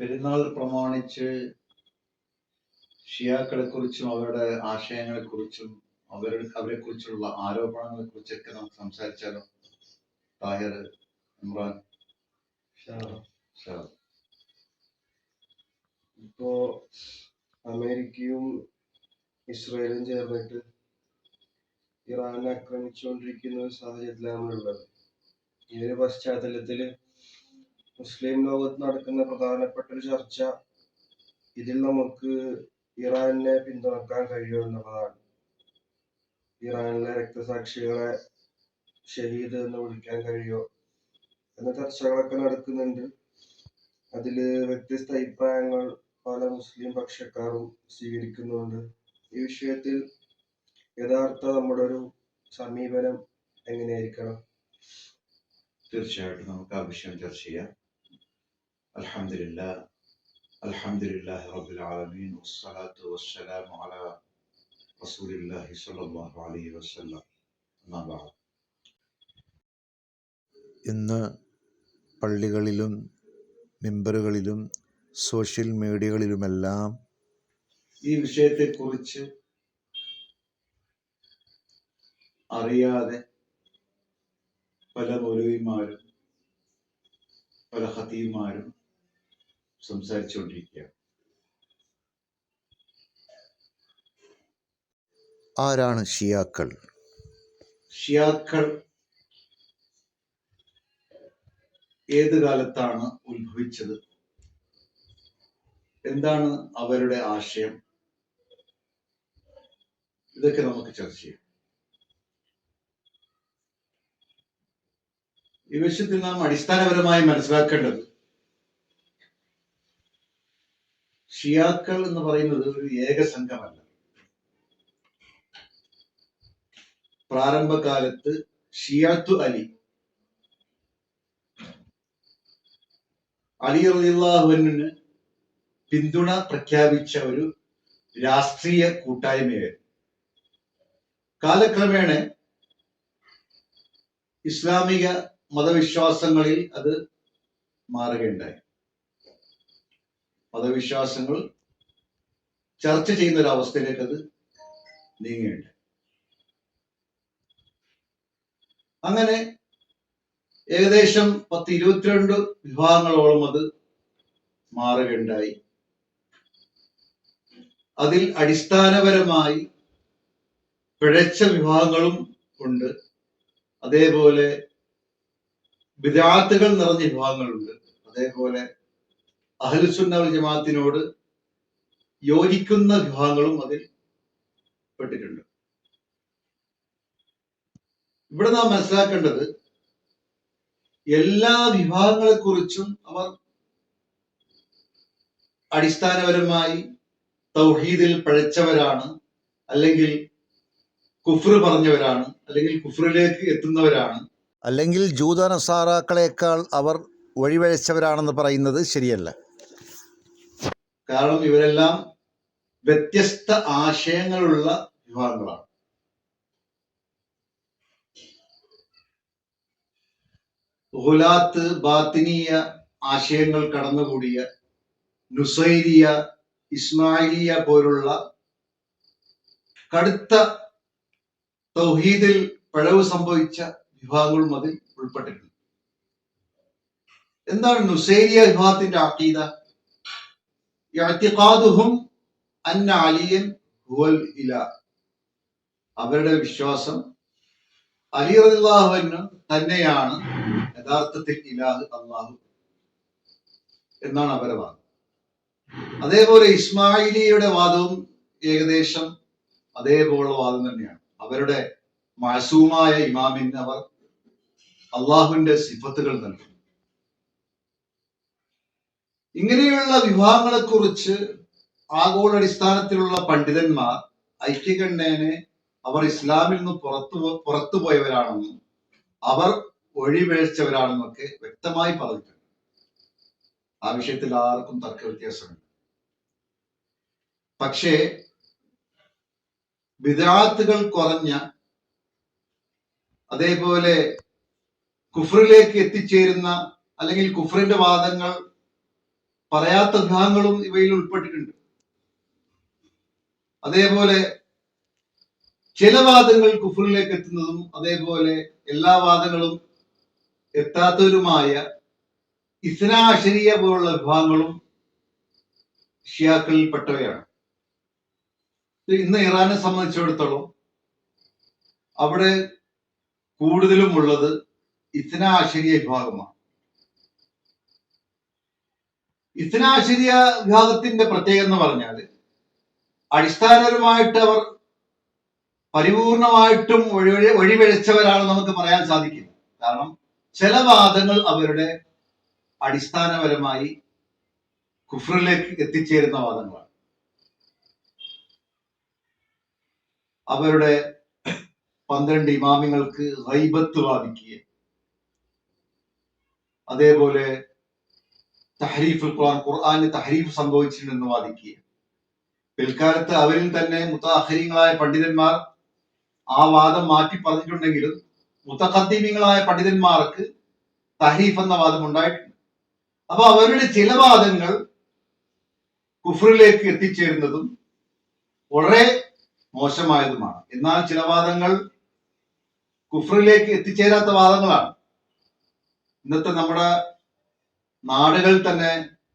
പെരുന്നാൾ പ്രമാണിച്ച് ഷിയാക്കളെ കുറിച്ചും അവരുടെ ആശയങ്ങളെ കുറിച്ചും അവരെ കുറിച്ചുള്ള ആരോപണങ്ങളെ കുറിച്ചൊക്കെ നമുക്ക് സംസാരിച്ചാലോ? താഹിർ, ഇമ്രാൻ. ഇപ്പോ അമേരിക്കയും ഇസ്രായേലും ചേർന്നിട്ട് ഇറാനെ ആക്രമിച്ചുകൊണ്ടിരിക്കുന്ന ഒരു സാഹചര്യത്തിലാണുള്ളത്. ഈ ഒരു പശ്ചാത്തലത്തില് മുസ്ലിം ലോകത്ത് നടക്കുന്ന പ്രധാനപ്പെട്ട ഒരു ചർച്ച ഇതിൽ നമുക്ക് ഇറാനെ പിന്തുണക്കാൻ കഴിയുമെന്നുള്ളതാണ്. ഇറാനിലെ രക്തസാക്ഷികളെ ഷഹീദ് എന്ന് വിളിക്കാൻ കഴിയുമോ എന്ന ചർച്ചകളൊക്കെ നടക്കുന്നുണ്ട്. അതില് വ്യത്യസ്ത അഭിപ്രായങ്ങൾ പല മുസ്ലിം പക്ഷക്കാരും സ്വീകരിക്കുന്നുണ്ട്. ഈ വിഷയത്തിൽ യഥാർത്ഥ നമ്മുടെ ഒരു സമീപനം എങ്ങനെയായിരിക്കണം? തീർച്ചയായിട്ടും നമുക്ക് ആ വിഷയം ചർച്ച ചെയ്യാം. അൽഹംദുലില്ലാഹ് റബ്ബിൽ ആലമീൻ വസ്സലാത്തു വസ്സലാമു അലാ റസൂലില്ലാഹി സ്വല്ലല്ലാഹു അലൈഹി വസല്ലം. അമ്മാ ബഅദ്. ഇന്ന് പള്ളികളിലും മിമ്പറുകളിലും സോഷ്യൽ മീഡിയകളിലുമെല്ലാം ഈ വിഷയത്തെക്കുറിച്ച് അറിയാതെ പല മൗലവിമാരും പല ഖതീബുമാരും സംസാരിച്ചുകൊണ്ടിരിക്കുകയാണ്. ആരാണ് ഷിയാക്കൾ? ഷിയാക്കൾ ഏത് കാലത്താണ് ഉത്ഭവിച്ചത്? എന്താണ് അവരുടെ ആശയം? ഇതൊക്കെ നമുക്ക് ചർച്ച ചെയ്യാം. ഈ വിഷയത്തിൽ നാം അടിസ്ഥാനപരമായി മനസ്സിലാക്കേണ്ടത്, ഷിയാക്കൾ എന്ന് പറയുന്നത് ഒരു ഏക സംഘമല്ല. പ്രാരംഭകാലത്ത് ഷിയാത്തു അലി റളിയല്ലാഹു അൻഹുവിന് പിന്തുണ പ്രഖ്യാപിച്ച ഒരു രാഷ്ട്രീയ കൂട്ടായ്മയായിരുന്നു. കാലക്രമേണ ഇസ്ലാമിക മതവിശ്വാസങ്ങളിൽ അത് മാറുകയുണ്ടായി. മതവിശ്വാസങ്ങൾ ചർച്ച ചെയ്യുന്ന ഒരു അവസ്ഥയിലേക്ക് അത് നീങ്ങുകയുണ്ടായി. അങ്ങനെ ഏകദേശം 10-22 വിഭാഗങ്ങളോളം അത് മാറുകയുണ്ടായി. അതിൽ അടിസ്ഥാനപരമായി പിഴച്ച വിഭാഗങ്ങളും ഉണ്ട്, അതേപോലെ ബിദ്അത്തുകൾ നിറഞ്ഞ വിഭാഗങ്ങളുണ്ട്, അതേപോലെ അഹ്ലുസുന്ന വൽ ജമാഅത്തിനോട് യോജിക്കുന്ന വിഭാഗങ്ങളും അതിൽ പെട്ടിട്ടുണ്ട്. ഇവിടെ നാം മനസ്സിലാക്കേണ്ടത്, എല്ലാ വിഭാഗങ്ങളെ കുറിച്ചും അവർ അടിസ്ഥാനപരമായി തൗഹീദിൽ പഴച്ചവരാണ്, അല്ലെങ്കിൽ കുഫ്ർ പറഞ്ഞവരാണ്, അല്ലെങ്കിൽ കുഫ്റിലേക്ക് എത്തുന്നവരാണ്, അല്ലെങ്കിൽ ജൂത നസാറാക്കളെക്കാൾ അവർ വഴിവഴച്ചവരാണെന്ന് പറയുന്നത് ശരിയല്ല. കാരണം ഇവരെല്ലാം വ്യത്യസ്ത ആശയങ്ങളുള്ള വിഭാഗങ്ങളാണ്. ഗുലാത്ത്, ബാത്തിനിയ ആശയങ്ങൾ കടന്നുകൂടിയ നുസൈരിയ, ഇസ്മായിലിയ പോലുള്ള കടുത്ത തൗഹീദിൽ പിഴവ് സംഭവിച്ച വിഭാഗങ്ങളും അതിൽ ഉൾപ്പെട്ടിട്ടുണ്ട്. എന്താണ് നുസൈരിയ വിഭാഗത്തിന്റെ അഖീദ? ഇഅ്തിഖാദുഹും അന്ന അലിയൻ ഹുവൽ ഇലാഹ്. അവരുടെ വിശ്വാസം അലി റളിയല്ലാഹു അൻഹു തന്നെയാണ് യഥാർത്ഥത്തിൽ ഇലാഹ്, അല്ലാഹു എന്നാണ് അവരുടെ വാദം. അതേപോലെ ഇസ്മായിലിയുടെ വാദവും ഏകദേശം അതേപോലുള്ള വാദം തന്നെയാണ്. അവരുടെ മഅസൂമായ ഇമാമിന് അവർ അള്ളാഹുവിന്റെ സിഫത്തുകൾ നൽകുന്നു. ഇങ്ങനെയുള്ള വിഭാഗങ്ങളെ കുറിച്ച് ആഗോളടിസ്ഥാനത്തിലുള്ള പണ്ഡിതന്മാർ ഐക്യകണ്ഠേനെ അവർ ഇസ്ലാമിൽ നിന്ന് പുറത്തു പോയവരാണെന്നും അവർ ഒഴിപിഴച്ചവരാണെന്നൊക്കെ വ്യക്തമായി പറഞ്ഞിട്ടുണ്ട്. ആ വിഷയത്തിൽ ആർക്കും തർക്ക വ്യത്യാസമുണ്ട്. പക്ഷേ ബിദ്അത്തുകൾ കുറഞ്ഞ, അതേപോലെ കുഫ്റിലേക്ക് എത്തിച്ചേരുന്ന, അല്ലെങ്കിൽ കുഫ്റിന്റെ വാദങ്ങൾ പറയാത്ത വിഭാഗങ്ങളും ഇവയിൽ ഉൾപ്പെട്ടിട്ടുണ്ട്. അതേപോലെ ചില വാദങ്ങൾ കുഫറിലേക്ക് എത്തുന്നതും അതേപോലെ എല്ലാ വാദങ്ങളും എത്താത്തവരുമായ ഇസ്നാ അശരിയ പോലുള്ള വിഭാഗങ്ങളും ഷിയാക്കളിൽ പെട്ടവയാണ്. ഇന്ന് ഇറാനെ സംബന്ധിച്ചിടത്തോളം അവിടെ കൂടുതലും ഉള്ളത് ഇസ്നാ അശരിയ വിഭാഗമാണ്. ഇസ്നാ അശരിയ വിഭാഗത്തിന്റെ പ്രത്യേകത എന്ന് പറഞ്ഞാൽ അടിസ്ഥാനപരമായിട്ട് അവർ പരിപൂർണമായിട്ടും വഴിപിഴച്ചവരാണെന്ന് നമുക്ക് പറയാൻ സാധിക്കില്ല. കാരണം ചില വാദങ്ങൾ അവരുടെ അടിസ്ഥാനപരമായി കുഫറിലേക്ക് എത്തിച്ചേരുന്ന വാദങ്ങളാണ്. അവരുടെ 12 ഇമാമിങ്ങൾക്ക് ഗൈബത്ത് വാദിക്കുക, അതേപോലെ തഹരീഫുൽ ഖുർആന് തഹരീഫ് സംഭവിച്ചിട്ടുണ്ടെന്ന് വാദിക്കുക. പിൽക്കാലത്ത് അവരിൽ തന്നെ മുതഅഖിരീങ്ങളായ പണ്ഡിതന്മാർ ആ വാദം മാറ്റി പറഞ്ഞിട്ടുണ്ടെങ്കിലും മുതഖദ്ദിമീങ്ങളായ പണ്ഡിതന്മാർക്ക് തഹരീഫ് എന്ന വാദം ഉണ്ടായിട്ടുണ്ട്. അപ്പൊ അവരുടെ ചില വാദങ്ങൾ കുഫറിലേക്ക് എത്തിച്ചേരുന്നതും വളരെ മോശമായതുമാണ്. എന്നാൽ ചില വാദങ്ങൾ കുഫറിലേക്ക് എത്തിച്ചേരാത്ത വാദങ്ങളാണ്. ഇന്നത്തെ നമ്മുടെ നാടുകളിൽ തന്നെ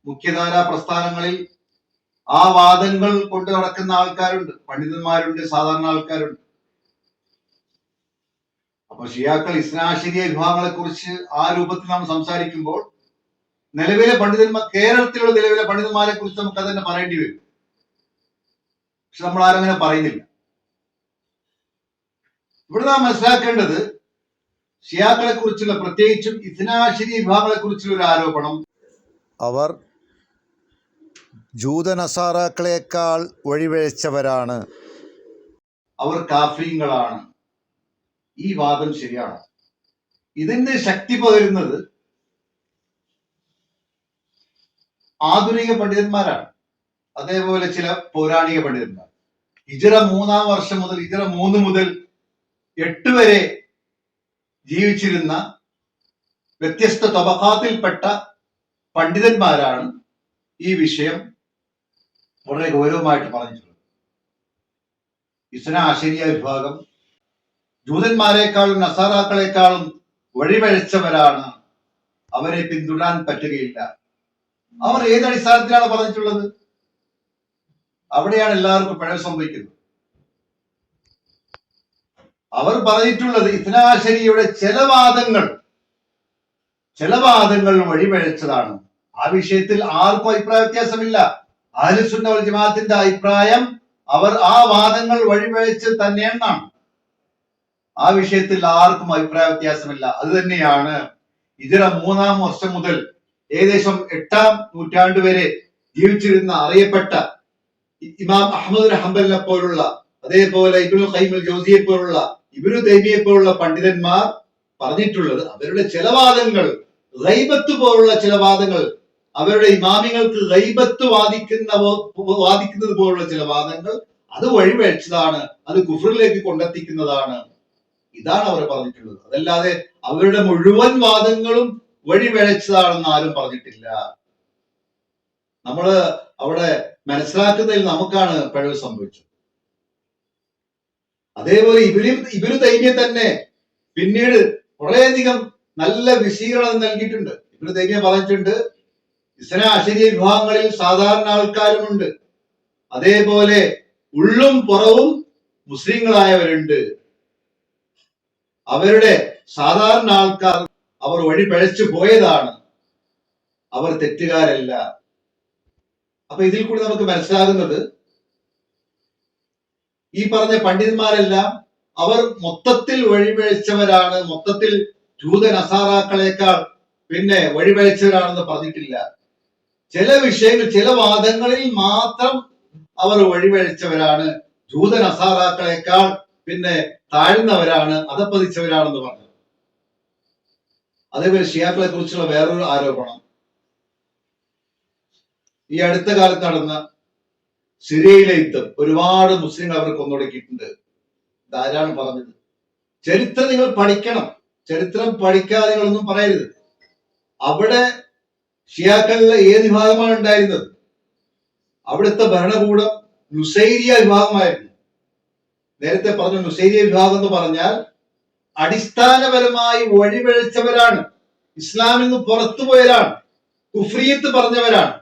മുഖ്യധാരാ പ്രസ്ഥാനങ്ങളിൽ ആ വാദങ്ങൾ കൊണ്ട് നടക്കുന്ന ആൾക്കാരുണ്ട്, പണ്ഡിതന്മാരുണ്ട്, സാധാരണ ആൾക്കാരുണ്ട്. അപ്പൊ ഷിയാക്കൾ ഇസ്നാശരിയ വിഭാഗങ്ങളെ കുറിച്ച് ആ രൂപത്തിൽ നാം സംസാരിക്കുമ്പോൾ നിലവിലെ പണ്ഡിതന്മാർ, കേരളത്തിലുള്ള നിലവിലെ പണ്ഡിതന്മാരെ കുറിച്ച് നമുക്ക് അത് തന്നെ പറയേണ്ടി വരും. പക്ഷെ നമ്മൾ ആരങ്ങനെ പറയുന്നില്ല. ഇവിടെ നാം മനസ്സിലാക്കേണ്ടത് ഷിയാക്കളെ കുറിച്ചുള്ള, പ്രത്യേകിച്ചും ഇസ്നാശരി വിഭാഗങ്ങളെ കുറിച്ചുള്ള ഒരു ആരോപണം, അവർ ജൂതനസാറാക്കളേക്കാൾ വഴിപിഴച്ചവരാണ്, അവർ കാഫ്രീങ്ങളാണ്. ഈ വാദം ശരിയാണ്. ഇതിന്റെ ശക്തി പകരുന്നത് ആധുനിക പണ്ഡിതന്മാരാണ്, അതേപോലെ ചില പൗരാണിക പണ്ഡിതന്മാർ. ഹിജ്റ 3-ാം വർഷം മുതൽ ഹിജ്റ 3 മുതൽ 8 വരെ ജീവിച്ചിരുന്ന വ്യത്യസ്ത തബഖാത്തിൽപ്പെട്ട പണ്ഡിതന്മാരാണ് ഈ വിഷയം വളരെ ഗൗരവമായിട്ട് പറഞ്ഞിട്ടുള്ളത്. ഇസ്നാ അശരിയ വിഭാഗം ജൂതന്മാരെക്കാളും നസാറാക്കളെക്കാളും വഴിപഴച്ചവരാണ്, അവരെ പിന്തുടരാൻ പറ്റുകയില്ല. അവർ ഏത് അടിസ്ഥാനത്തിലാണ് പറഞ്ഞിട്ടുള്ളത്? അവിടെയാണ് എല്ലാവർക്കും പിഴവ് സംഭവിക്കുന്നത്. അവർ പറഞ്ഞിട്ടുള്ളത് ഇസ്നാ അശരിയുടെ ചില വാദങ്ങൾ വഴിപഴച്ചതാണ്. ആ വിഷയത്തിൽ ആർക്കും അഭിപ്രായ വ്യത്യാസമില്ല. അഹ്ലുസുന്ന വൽ ജമാഅത്തിന്റെ അഭിപ്രായം അവർ ആ വാദങ്ങൾ വഴിപഴച്ച് തന്നെയെന്നാണ്. ആ വിഷയത്തിൽ ആർക്കും അഭിപ്രായ വ്യത്യാസമില്ല. അത് തന്നെയാണ് ഹിജ്റ 3-ാം വർഷം മുതൽ ഏകദേശം 8-ാം നൂറ്റാണ്ട് വരെ ജീവിച്ചിരുന്ന അറിയപ്പെട്ട ഇമാം അഹ്മദ് ഹംബലിനെ പോലുള്ള, അതേപോലെ ഇബ്നുൽ ഖയ്യിം അൽ ജൗസിയെ പോലുള്ള, ഇബ്നു തൈമിയെ പോലുള്ള പണ്ഡിതന്മാർ പറഞ്ഞിട്ടുള്ളത് അവരുടെ ചില വാദങ്ങൾ, ഗൈബത്ത് പോലുള്ള ചില വാദങ്ങൾ, അവരുടെ ഇമാമിങ്ങൾക്ക് ഗൈബത്ത് വാദിക്കുന്നത് പോലുള്ള ചില വാദങ്ങൾ അത് വഴിപഴച്ചതാണ്, അത് കുഫറിലേക്ക് കൊണ്ടെത്തിക്കുന്നതാണ്. ഇതാണ് അവർ പറഞ്ഞിട്ടുള്ളത്. അതല്ലാതെ അവരുടെ മുഴുവൻ വാദങ്ങളും വഴിപഴച്ചതാണെന്ന് ആരും പറഞ്ഞിട്ടില്ല. നമ്മള് അവിടെ മനസ്സിലാക്കുന്നതിൽ നമുക്കാണ് പിഴവ് സംഭവിച്ചത്. അതേപോലെ ഇബ്നു തൈമിയ തന്നെ പിന്നീട് കുറേയധികം നല്ല വിശദീകരണം നൽകിയിട്ടുണ്ട്. ഇബ്നു തൈമിയ പറഞ്ഞിട്ടുണ്ട്, ഇസ്നാ അശരിയ വിഭാഗങ്ങളിൽ സാധാരണ ആൾക്കാരുമുണ്ട്, അതേപോലെ ഉള്ളും പുറവും മുസ്ലിങ്ങളായവരുണ്ട്. അവരുടെ സാധാരണ ആൾക്കാർ അവർ വഴി പഴച്ചു പോയതാണ്, അവർ തെറ്റുകാരല്ല. അപ്പൊ ഇതിൽ കൂടി നമുക്ക് മനസ്സിലാകുന്നത് ഈ പറഞ്ഞ പണ്ഡിതന്മാരെല്ലാം അവർ മൊത്തത്തിൽ വഴിപഴച്ചവരാണ്, മൊത്തത്തിൽ ജൂത നസാറാക്കളെക്കാൾ പിന്നെ വഴിപഴച്ചവരാണെന്ന് പറഞ്ഞിട്ടില്ല. ചില വിഷയങ്ങൾ, ചില വാദങ്ങളിൽ മാത്രം അവർ വഴിപഴച്ചവരാണ്, ജൂത നസാറാക്കളെക്കാൾ പിന്നെ താഴ്ന്നവരാണ്, അധപ്പതിച്ചവരാണെന്ന് പറഞ്ഞു. അതേപോലെ ഷിയാക്കളെ കുറിച്ചുള്ള വേറൊരു ആരോപണം, ഈ അടുത്ത കാലത്ത് നടന്ന സിറിയയിലെ യുദ്ധം ഒരുപാട് മുസ്ലിങ്ങൾ അവർ കൊന്നൊടുക്കിയിട്ടുണ്ട്. ഇതാരാണ് പറഞ്ഞത്? ചരിത്രം നിങ്ങൾ പഠിക്കണം. ചരിത്രം പഠിക്കാതെ നിങ്ങളൊന്നും പറയരുത്. അവിടെ ഷിയാക്കളിലെ ഏത് വിഭാഗമാണ് ഉണ്ടായിരുന്നത്? അവിടുത്തെ ഭരണകൂടം നുസൈരിയ വിഭാഗമായിരുന്നു. നേരത്തെ പറഞ്ഞു, നുസൈരിയ വിഭാഗം എന്ന് പറഞ്ഞാൽ അടിസ്ഥാനപരമായി വഴിപിഴച്ചവരാണ്, ഇസ്ലാമിൽ നിന്ന് പുറത്തുപോയവരാണ്, കുഫ്രിയത്ത് പറഞ്ഞവരാണ്.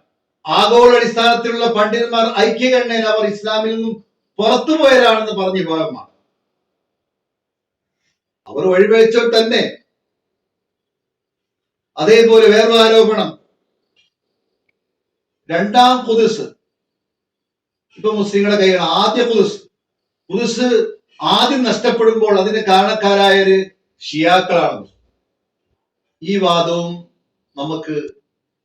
ആഗോള അടിസ്ഥാനത്തിലുള്ള പണ്ഡിതന്മാർ ഐക്യകണ്ഠേന അവർ ഇസ്ലാമിൽ നിന്നും പുറത്തുപോയവരാണെന്ന് പറഞ്ഞ വിഭാഗമാണ്. അവർ വഴിപിഴച്ചവർ തന്നെ. അതേപോലെ വേറൊരു ആരോപണം, രണ്ടാം ഖുദ്സ് ഇപ്പൊ മുസ്ലിങ്ങളുടെ കയ്യിലാണ്. ആദ്യ ഖുദ്സ് ആദ്യം നഷ്ടപ്പെടുമ്പോൾ അതിന് കാരണക്കാരായൊരു ഷിയാക്കളാണ്. ഈ വാദവും നമുക്ക്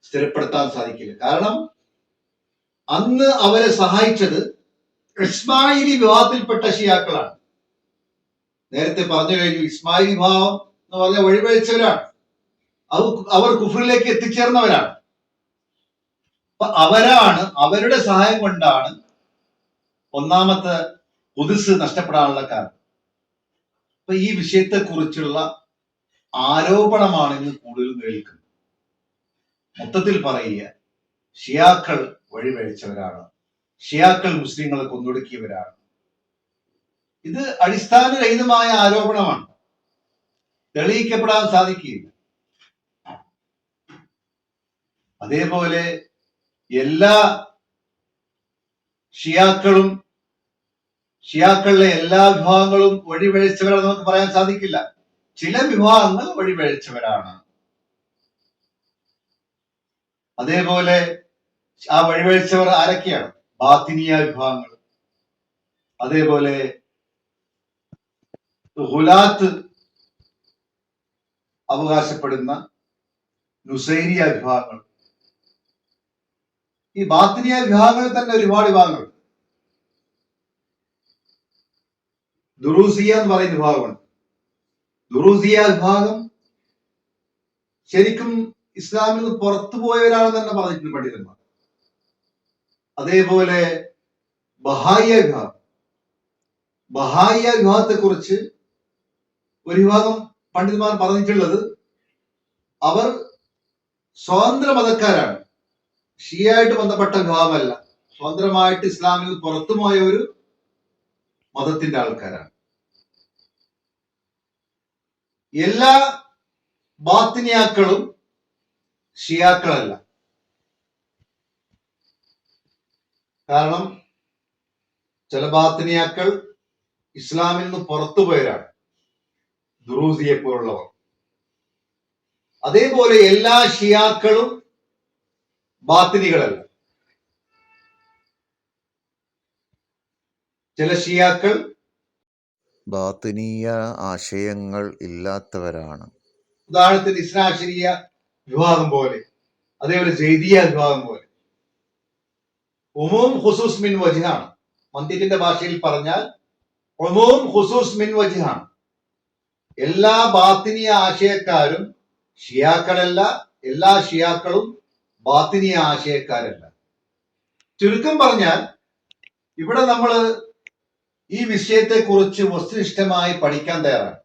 സ്ഥിരപ്പെടുത്താൻ സാധിക്കില്ല. കാരണം അന്ന് അവരെ സഹായിച്ചത് ഇസ്മായിലി വിഭാഗത്തിൽപ്പെട്ട ഷിയാക്കളാണ്. നേരത്തെ പറഞ്ഞു കഴിഞ്ഞു, ഇസ്മായിലി വിഭാഗം എന്ന് പറഞ്ഞ വഴിപഴിച്ചവരാണ്. അവർ കുഫറിലേക്ക് എത്തിച്ചേർന്നവരാണ്. അവരാണ്, അവരുടെ സഹായം കൊണ്ടാണ് ഒന്നാമത്തെ ഖുദ്സ് നഷ്ടപ്പെടാനുള്ള കാരണം. അപ്പൊ ഈ വിഷയത്തെ കുറിച്ചുള്ള ആരോപണമാണ് ഇന്ന് കൂടുതൽ കേൾക്കുന്നത്. മൊത്തത്തിൽ പറയുക, ഷിയാക്കൾ വഴിപഴിച്ചവരാണ്, ഷിയാക്കൾ മുസ്ലിങ്ങളെ കൊന്നൊടുക്കിയവരാണ്. ഇത് അടിസ്ഥാനരഹിതമായ ആരോപണമാണ്, തെളിയിക്കപ്പെടാൻ സാധിക്കുകയില്ല. അതേപോലെ എല്ലാ ഷിയാക്കളിലെ എല്ലാ വിഭാഗങ്ങളും വഴിപഴിച്ചവരാണെന്ന് നമുക്ക് പറയാൻ സാധിക്കില്ല. ചില വിഭാഗങ്ങൾ വഴിപഴിച്ചവരാണ്. അതേപോലെ ആ വഴിപഴിച്ചവർ ആരൊക്കെയാണ്? ബാത്തിനിയ വിഭാഗങ്ങൾ, അതേപോലെ ഹുലാത്ത് അവകാശപ്പെടുന്ന നുസൈരിയ വിഭാഗങ്ങൾ. ഈ ബാത്തിനിയ വിഭാഗങ്ങളിൽ തന്നെ ഒരുപാട് വിഭാഗങ്ങൾ. ദുറൂസിയ എന്ന് പറയുന്ന വിഭാഗമുണ്ട്. ദുറൂസിയ വിഭാഗം ശരിക്കും ഇസ്ലാമിൽ നിന്ന് പുറത്തുപോയവരാണെന്ന് തന്നെ പറഞ്ഞിട്ടുണ്ട് പണ്ഡിതന്മാർ. അതേപോലെ ബഹായിയ വിഭാഗത്തെ കുറിച്ച് ഒരു വിഭാഗം പണ്ഡിതന്മാർ പറഞ്ഞിട്ടുള്ളത്, അവർ സ്വതന്ത്ര മതക്കാരാണ്, ഷിയായിട്ട് ബന്ധപ്പെട്ട വിഭാഗമല്ല, സ്വതന്ത്രമായിട്ട് ഇസ്ലാമിൽ നിന്ന് പുറത്തുപോയ ഒരു മതത്തിന്റെ ആൾക്കാരാണ്. എല്ലാ ബാത്തിനിയാക്കളും ഷിയാക്കളല്ല. കാരണം ചില ബാത്തിനിയാക്കൾ ഇസ്ലാമിൽ നിന്ന് പുറത്തുപോയവരാണ്, ദുറൂസിയെ പോലുള്ളവർ. അതേപോലെ എല്ലാ ഷിയാക്കളും ബാത്തിനികളല്ല. ചില ഷിയാക്കൾ ബാത്തിനീയ ആശയങ്ങൾ ഇല്ലാത്തവരാണ്. ഉദാഹരണത്തിന് ഇസ്നാശരിയ വിഭാഗം പോലെ, അതേപോലെ ജൈദിയ വിഭാഗം പോലെ. ഉമൂം ഖുസൂസ് മിൻ വജ്ഹാണ്. മന്തിക്കിന്റെ ഭാഷയിൽ പറഞ്ഞാൽ ഉമൂം ഖുസൂസ് മിൻ വജ്ഹാണ്. എല്ലാ ബാത്തിനിയ ആശയക്കാരും ഷിയാക്കളല്ല, എല്ലാ ഷിയാക്കളും ബാത്തിനിയ ആശയക്കാരല്ല. ചുരുക്കം പറഞ്ഞാൽ ഇവിടെ നമ്മൾ ഈ വിഷയത്തെ കുറിച്ച് വസ്തുനിഷ്ഠമായി പഠിക്കാൻ തയ്യാറാണ്.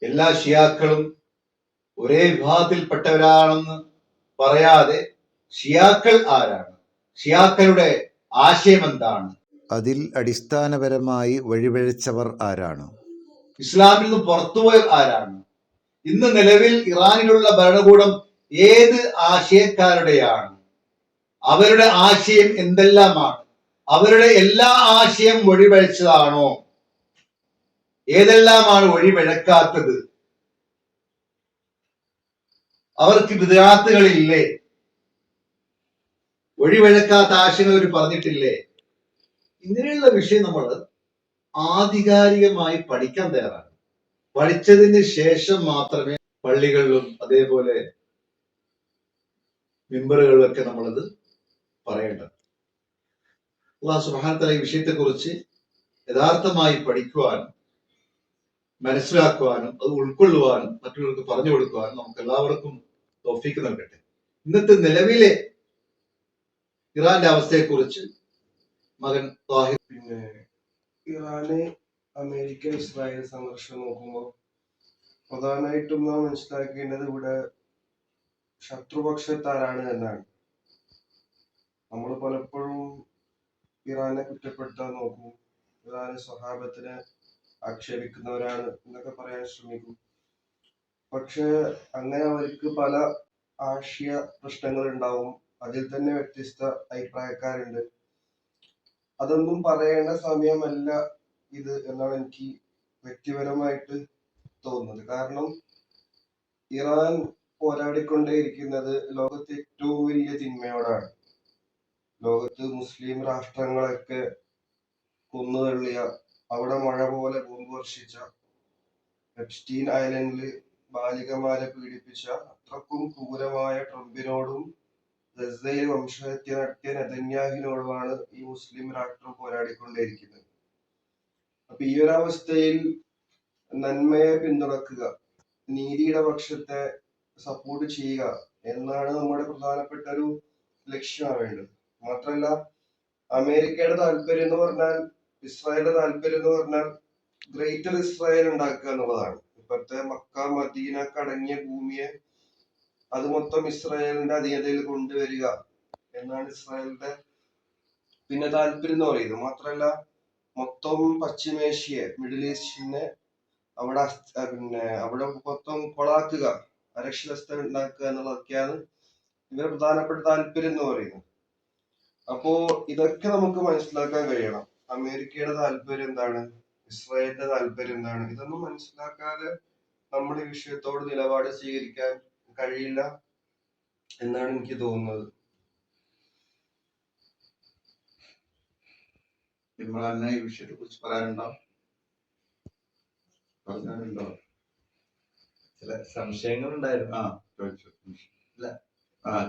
എല്ലാ ഷിയാക്കളും ഒരേ വിഭാഗത്തിൽപ്പെട്ടവരാണെന്ന് പറയാതെ ഷിയാക്കൾ ആരാണ്, ഷിയാക്കളുടെ ആശയം എന്താണ്, അതിൽ അടിസ്ഥാനപരമായി വഴിപഴിച്ചവർ ആരാണ്, ഇസ്ലാമിൽ നിന്ന് പുറത്തുപോയവർ ആരാണ്, ഇന്ന് നിലവിൽ ഇറാനിലുള്ള ഭരണകൂടം ഏത് ആശയക്കാരുടെയാണ്, അവരുടെ ആശയം എന്തെല്ലാമാണ്, അവരുടെ എല്ലാ ആശയം വഴിപഴിച്ചതാണോ, ഏതെല്ലാമാണ് വഴിപഴക്കാത്തത്, അവർക്ക് വിദാത്തുകളില്ലേ, വഴിപഴക്കാത്ത ആശയങ്ങൾ അവർ പറഞ്ഞിട്ടില്ലേ? ഇങ്ങനെയുള്ള വിഷയം നമ്മൾ ആധികാരികമായി പഠിക്കാൻ തയ്യാറാണ്. പഠിച്ചതിന് ശേഷം മാത്രമേ പള്ളികളിലും അതേപോലെ മിമ്പറുകളിലൊക്കെ നമ്മളത് പറയേണ്ടത്. അല്ലാഹു സുബ്ഹാനഹു വ തആല ഈ വിഷയത്തെക്കുറിച്ച് യഥാർത്ഥമായി പഠിക്കുവാനും മനസ്സിലാക്കുവാനും അത് ഉൾക്കൊള്ളുവാനും മറ്റുള്ളവർക്ക് പറഞ്ഞു കൊടുക്കുവാനും നമുക്ക് എല്ലാവർക്കും തൗഫീക്ക് നൽകട്ടെ. ഇന്നത്തെ നിലവിലെ ഇറാന്റെ അവസ്ഥയെക്കുറിച്ച് മകൻ താഹിർ. പിന്നെ ഇറാന് അമേരിക്ക ഇസ്രായേൽ സംഘർഷം നോക്കുമ്പോൾ പ്രധാനമായിട്ടും നാം മനസ്സിലാക്കേണ്ടത്, ഇവിടെ ശത്രുപക്ഷത്താരാണ് എന്നാണ്. നമ്മൾ പലപ്പോഴും ഇറാനെ കുറ്റപ്പെടുത്താൻ നോക്കും, ഇറാൻ സ്വഹാബത്തിനെ ആക്ഷേപിക്കുന്നവരാണ് എന്നൊക്കെ പറയാൻ ശ്രമിക്കും. പക്ഷെ അങ്ങനെ അവർക്ക് പല ആശയ പ്രശ്നങ്ങൾ ഉണ്ടാവും. അതിൽ തന്നെ വ്യത്യസ്ത അഭിപ്രായക്കാരുണ്ട്. അതൊന്നും പറയേണ്ട സമയമല്ല ഇത് എന്നാണ് എനിക്ക് വ്യക്തിപരമായിട്ട് തോന്നുന്നത്. കാരണം ഇറാൻ പോരാടിക്കൊണ്ടേയിരിക്കുന്നത് ലോകത്തെ ഏറ്റവും വലിയ തിന്മയോടാണ്. ലോകത്ത് മുസ്ലിം രാഷ്ട്രങ്ങളൊക്കെ കൊന്നുതള്ളിയ, അവിടെ മഴ പോലെ ബോംബ് വർഷിച്ച, എപ്സ്റ്റീൻ ഐലൻഡില് ബാലികമാരെ പീഡിപ്പിച്ച അത്രക്കും ക്രൂരമായ ട്രംപിനോടും ഗസയിൽ വംശഹത്യ നടത്തിയ നെതന്യാഹിനോടുമാണ് ഈ മുസ്ലിം രാഷ്ട്രം പോരാടിക്കൊണ്ടേയിരിക്കുന്നത്. അപ്പൊ ഈ ഒരു അവസ്ഥയിൽ നന്മയെ പിന്തുണക്കുക, നീതിയുടെ പക്ഷത്തെ സപ്പോർട്ട് ചെയ്യുക എന്നാണ് നമ്മുടെ പ്രധാനപ്പെട്ട ഒരു ലക്ഷ്യമാവേണ്ടത്. മാത്രല്ല അമേരിക്കയുടെ താല്പര്യം എന്ന് പറഞ്ഞാൽ, ഇസ്രായേലിന്റെ താല്പര്യം എന്ന് പറഞ്ഞാൽ ഗ്രേറ്റർ ഇസ്രായേൽ ഉണ്ടാക്കുക എന്നുള്ളതാണ്. ഇപ്പോഴത്തെ മക്ക മദീന കടങ്ങിയ ഭൂമിയെ അത് മൊത്തം ഇസ്രായേലിന്റെ അധീനതയിൽ കൊണ്ടുവരിക എന്നാണ് ഇസ്രായേലിന്റെ പിന്നെ താല്പര്യം എന്ന് പറയുന്നത്. മാത്രല്ല മൊത്തം പശ്ചിമേഷ്യയെ, മിഡിൽ ഈസ്റ്റിനെ അവിടെ അവിടെ മൊത്തം കൊളാക്കുക, അരക്ഷിതാവസ്ഥ ഉണ്ടാക്കുക എന്നുള്ളതൊക്കെയാണ് ഇവരുടെ പ്രധാനപ്പെട്ട താല്പര്യം എന്ന് പറയുന്നത്. അപ്പോ ഇതൊക്കെ നമുക്ക് മനസ്സിലാക്കാൻ കഴിയണം. അമേരിക്കയുടെ താല്പര്യം എന്താണ്, ഇസ്രായേലിന്റെ താല്പര്യം എന്താണ്, ഇതൊന്നും മനസ്സിലാക്കാതെ നമ്മുടെ ഈ വിഷയത്തോട് നിലപാട് സ്വീകരിക്കാൻ കഴിയില്ല എന്നാണ് എനിക്ക് തോന്നുന്നത്. ഇമ്രാനെ ഈ വിഷയത്തെ കുറിച്ച് പറയാനുണ്ടോ? പറഞ്ഞാലുണ്ടോ? ചില സംശയങ്ങൾ ഉണ്ടായിരുന്നു. ചോദിച്ചു. ഇല്ല.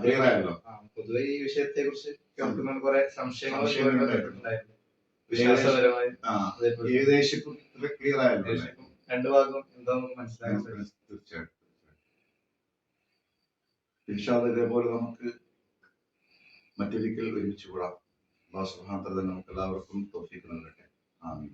ക്ലിയർ ആയല്ലോ. പൊതുവെ ഈ വിഷയത്തെ കുറിച്ച് കേൾക്കുന്ന കുറെ സംശയങ്ങൾ സംശയങ്ങളുണ്ടായിരുന്നു. ഉണ്ടായിരുന്നു. വിശ്വാസപരമായി ഏകദേശം ക്ലിയർ ആയല്ലോ. രണ്ടു ഭാഗം എന്താണെന്ന് മനസ്സിലാക്കാൻ സാധിക്കും. തീർച്ചയായിട്ടും. ഇൻഷാ അല്ലാഹ് ഇതേപോലെ നമുക്ക് മറ്റൊരിക്കൽ ഒരുമിച്ച് കൂടാം. അല്ലാഹു സുബ്ഹാനഹു വ തആല നമുക്ക് എല്ലാവർക്കും തൗഫീഖ് നൽകട്ടെ. ആമീൻ.